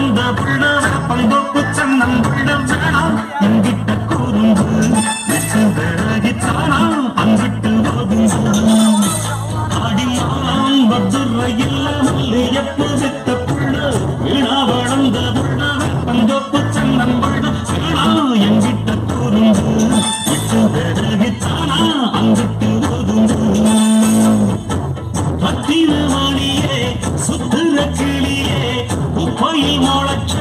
வளர்ந்த புள்ள பந்தோப்பு சன்னம் புள்ள வேணாம் என்கிட்ட கூறும்பு விசுந்தரகித்தானா அங்கிட்டு ஒதுங்கு ஆடிமான் பத்துறையில் மல்லியப்பு வித்த புள்ள வீணா வளர்ந்த புள்ள பந்தோப்பு சன்னம் புள்ள வேணாம் என்கிட்ட கூறும்பு விசுந்தரகித்தானா அங்கிட்டு ஒதுங்கு மணியே சுத்துற கிளியே உப்பையில் முளைச்ச